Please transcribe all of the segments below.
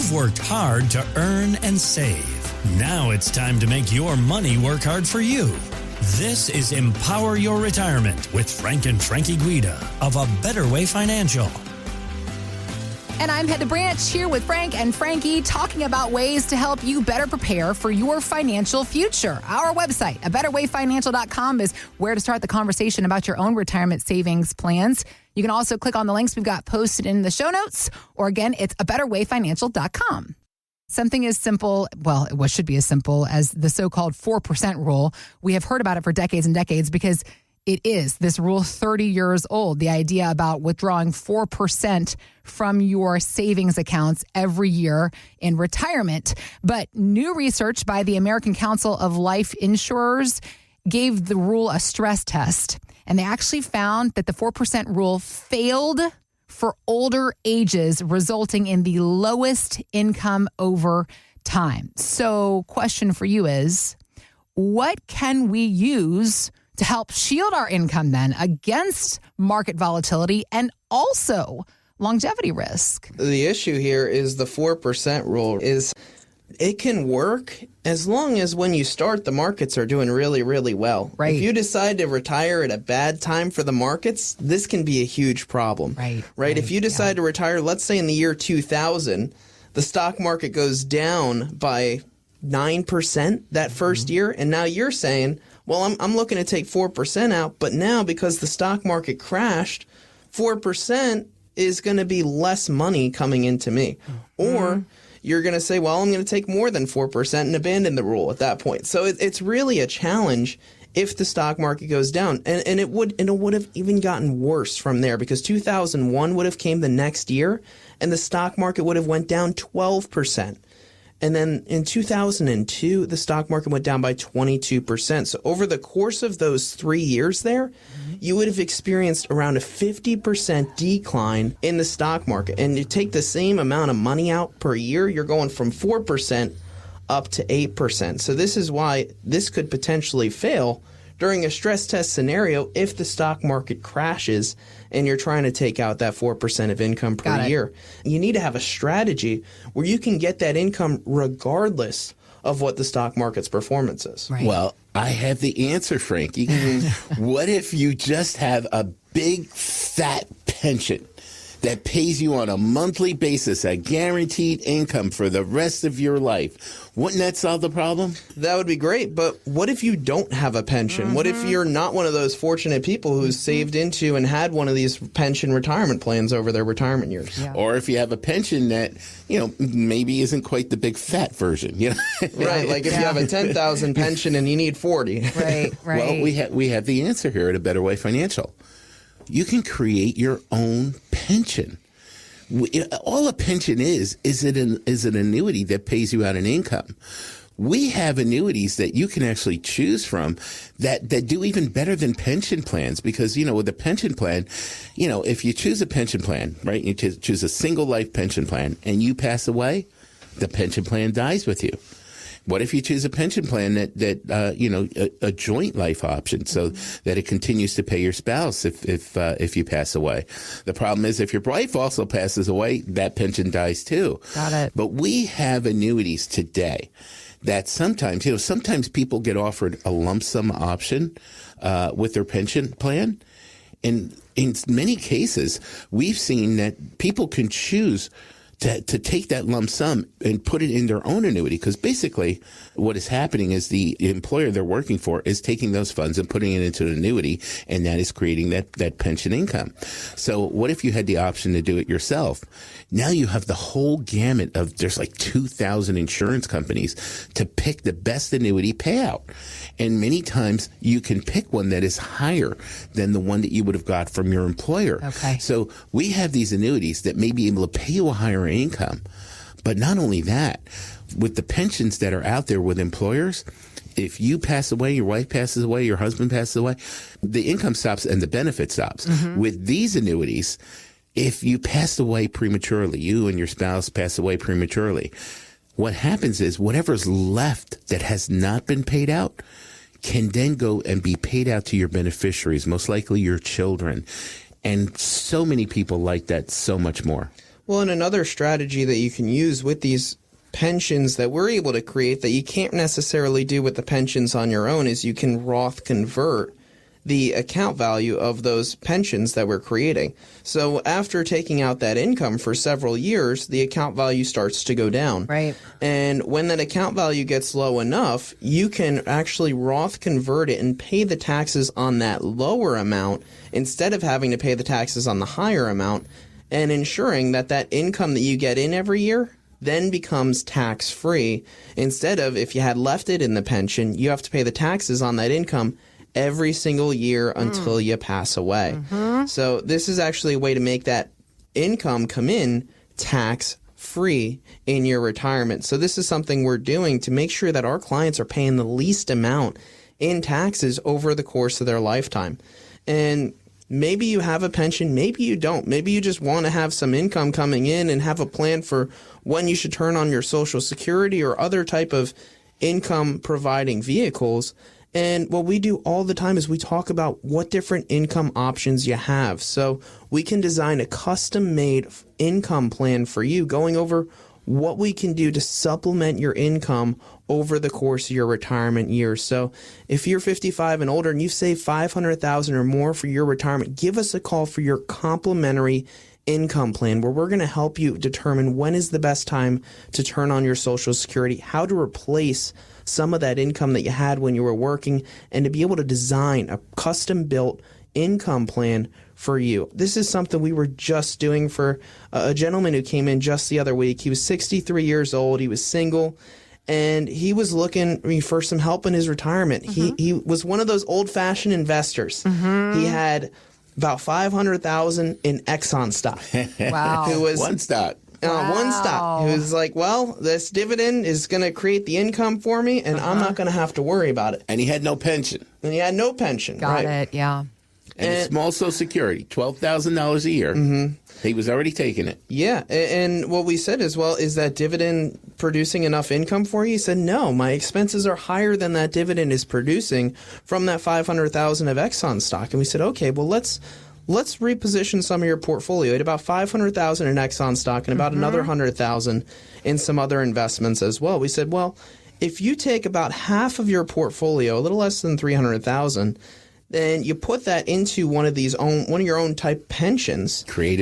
You've worked hard to earn and save. Now it's time to make your money work hard for you. This is Empower Your Retirement with Frank and Frankie Guida of A Better Way Financial. And I'm Heather Branch here with Frank and Frankie talking about ways to help you better prepare for your financial future. Our website, abetterwayfinancial.com, is where to start the conversation about your own retirement savings plans. You can also click on the links we've got posted in the show notes, or again, it's abetterwayfinancial.com. Something as simple, well, what should be as simple as the so-called 4% rule. We have heard about it for decades and decades because it is this rule 30 years old, the idea about withdrawing 4% from your savings accounts every year in retirement. But new research by the American Council of Life Insurers gave the rule a stress test. And they actually found that the 4% rule failed for older ages, resulting in the lowest income over time. So question for you is, what can we use to help shield our income then against market volatility and also longevity risk? The issue here is the 4% rule is it can work as long as when you start, the markets are doing really, really well. Right. If you decide to retire at a bad time for the markets, this can be a huge problem. Right. If you decide to retire, let's say in the year 2000, the stock market goes down by 9% that first year, and now you're saying, well, I'm looking to take 4% out, but now because the stock market crashed, 4% is going to be less money coming into me. Or you're going to say, well, I'm going to take more than 4% and abandon the rule at that point. So it's really a challenge if the stock market goes down. And it would have even gotten worse from there, because 2001 would have came the next year and the stock market would have went down 12%. And then in 2002, the stock market went down by 22%. So over the course of those 3 years there, you would have experienced around a 50% decline in the stock market. And you take the same amount of money out per year, you're going from 4% up to 8%. So this is why this could potentially fail during a stress test scenario if the stock market crashes and you're trying to take out that 4% of income per year. You need to have a strategy where you can get that income regardless of what the stock market's performance is. Right. Well, I have the answer, Frankie. What if you just have a big fat pension that pays you on a monthly basis a guaranteed income for the rest of your life? Wouldn't that solve the problem? That would be great, but what if you don't have a pension? What if you're not one of those fortunate people who's saved into and had one of these pension retirement plans over their retirement years? Yeah. Or if you have a pension that, maybe isn't quite the big fat version, Right, like if you have a 10,000 pension and you need 40. Right. Well, we have the answer here at A Better Way Financial. You can create your own pension. All a pension is an annuity that pays you out an income. We have annuities that you can actually choose from that do even better than pension plans, because, with a pension plan, if you choose a pension plan, right, you choose a single life pension plan and you pass away, the pension plan dies with you. What if you choose a pension plan that a joint life option, so that it continues to pay your spouse if you pass away? The problem is if your wife also passes away, that pension dies too. Got it. But we have annuities today that sometimes people get offered a lump sum option with their pension plan. And in many cases, we've seen that people can choose to take that lump sum and put it in their own annuity, because basically what is happening is the employer they're working for is taking those funds and putting it into an annuity, and that is creating that pension income. So what if you had the option to do it yourself? Now you have the whole gamut of, there's like 2,000 insurance companies to pick the best annuity payout. And many times you can pick one that is higher than the one that you would have got from your employer. Okay. So we have these annuities that may be able to pay you a higher income. But not only that, with the pensions that are out there with employers, if you pass away, your wife passes away, your husband passes away, the income stops and the benefit stops. With these annuities, if you passed away prematurely, you and your spouse pass away prematurely, what happens is whatever's left that has not been paid out can then go and be paid out to your beneficiaries, most likely your children. And so many people like that so much more. Well, and another strategy that you can use with these pensions that we're able to create that you can't necessarily do with the pensions on your own is you can Roth convert the account value of those pensions that we're creating. So after taking out that income for several years, the account value starts to go down. Right. And when that account value gets low enough, you can actually Roth convert it and pay the taxes on that lower amount instead of having to pay the taxes on the higher amount, and ensuring that that income that you get in every year then becomes tax-free. Instead of, if you had left it in the pension, you have to pay the taxes on that income every single year until you pass away. So this is actually a way to make that income come in tax-free in your retirement. So this is something we're doing to make sure that our clients are paying the least amount in taxes over the course of their lifetime. And maybe you have a pension, maybe you don't. Maybe you just want to have some income coming in and have a plan for when you should turn on your Social Security or other type of income providing vehicles. And what we do all the time is we talk about what different income options you have. So we can design a custom-made income plan for you, going over what we can do to supplement your income over the course of your retirement years. So if you're 55 and older and you've saved $500,000 or more for your retirement, give us a call for your complimentary income plan, where we're going to help you determine when is the best time to turn on your Social Security, how to replace some of that income that you had when you were working, and to be able to design a custom-built income plan for you. This is something we were just doing for a gentleman who came in just the other week. He was 63 years old. He was single, and he was looking for some help in his retirement. He was one of those old-fashioned investors. He had about $500,000 in Exxon stock. Wow. Who was One stock. One stock. He was like, well, this dividend is going to create the income for me, and I'm not going to have to worry about it. And he had no pension. And he had no pension. Got it, yeah. And a small Social Security, $12,000 a year. He was already taking it. Yeah, and what we said as well, is that dividend producing enough income for you? He said, no, my expenses are higher than that dividend is producing from that $500,000 of Exxon stock. And we said, okay, well, let's reposition some of your portfolio. You had about $500,000 in Exxon stock and about another $100,000 in some other investments as well. We said, well, if you take about half of your portfolio, a little less than $300,000, then you put that into one of your own type pensions. Create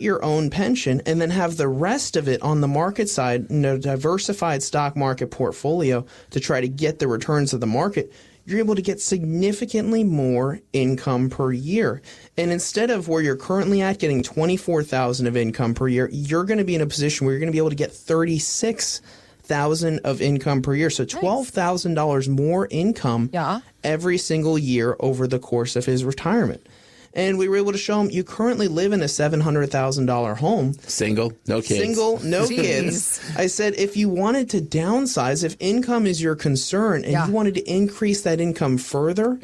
your own pension, and then have the rest of it on the market side in a diversified stock market portfolio to try to get the returns of the market. You're able to get significantly more income per year. And instead of where you're currently at, getting $24,000 of income per year, you're going to be in a position where you're going to be able to get $36,000 of income per year. So $12,000 more income every single year over the course of his retirement. And we were able to show him, you currently live in a $700,000 home. Single, no kids. Single, no kids. I said, if you wanted to downsize, if income is your concern and you wanted to increase that income further,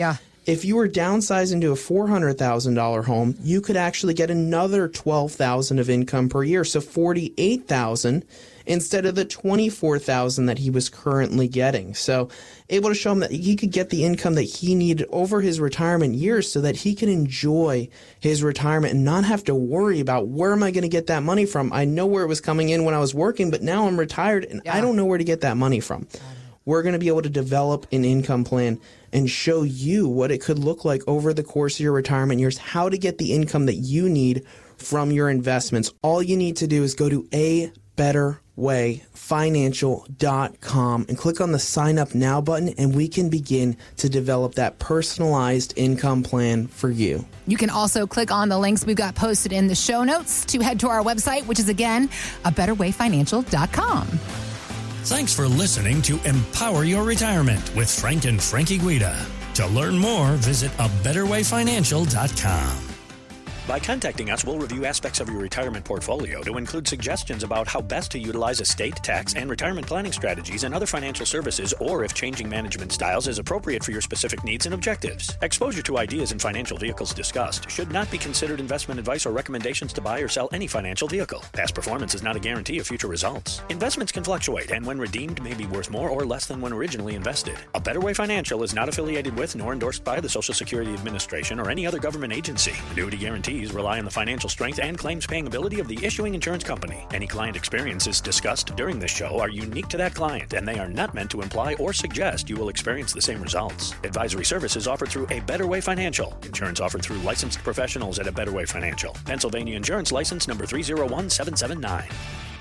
if you were downsizing to a $400,000 home, you could actually get another $12,000 of income per year. So $48,000 instead of the $24,000 that he was currently getting. So able to show him that he could get the income that he needed over his retirement years so that he can enjoy his retirement and not have to worry about, where am I going to get that money from? I know where it was coming in when I was working, but now I'm retired and I don't know where to get that money from. We're going to be able to develop an income plan and show you what it could look like over the course of your retirement years, how to get the income that you need from your investments. All you need to do is go to abetterwayfinancial.com and click on the sign up now button, and we can begin to develop that personalized income plan for you. You can also click on the links we've got posted in the show notes to head to our website, which is again, abetterwayfinancial.com. Thanks for listening to Empower Your Retirement with Frank and Frankie Guida. To learn more, visit abetterwayfinancial.com. By contacting us, we'll review aspects of your retirement portfolio to include suggestions about how best to utilize estate, tax, and retirement planning strategies and other financial services, or if changing management styles is appropriate for your specific needs and objectives. Exposure to ideas and financial vehicles discussed should not be considered investment advice or recommendations to buy or sell any financial vehicle. Past performance is not a guarantee of future results. Investments can fluctuate, and when redeemed may be worth more or less than when originally invested. A Better Way Financial is not affiliated with nor endorsed by the Social Security Administration or any other government agency. Annuity guarantee guarantees rely on the financial strength and claims paying ability of the issuing insurance company. Any client experiences discussed during this show are unique to that client, and they are not meant to imply or suggest you will experience the same results. Advisory services offered through A Better Way Financial. Insurance offered through licensed professionals at A Better Way Financial. Pennsylvania Insurance License number 301779.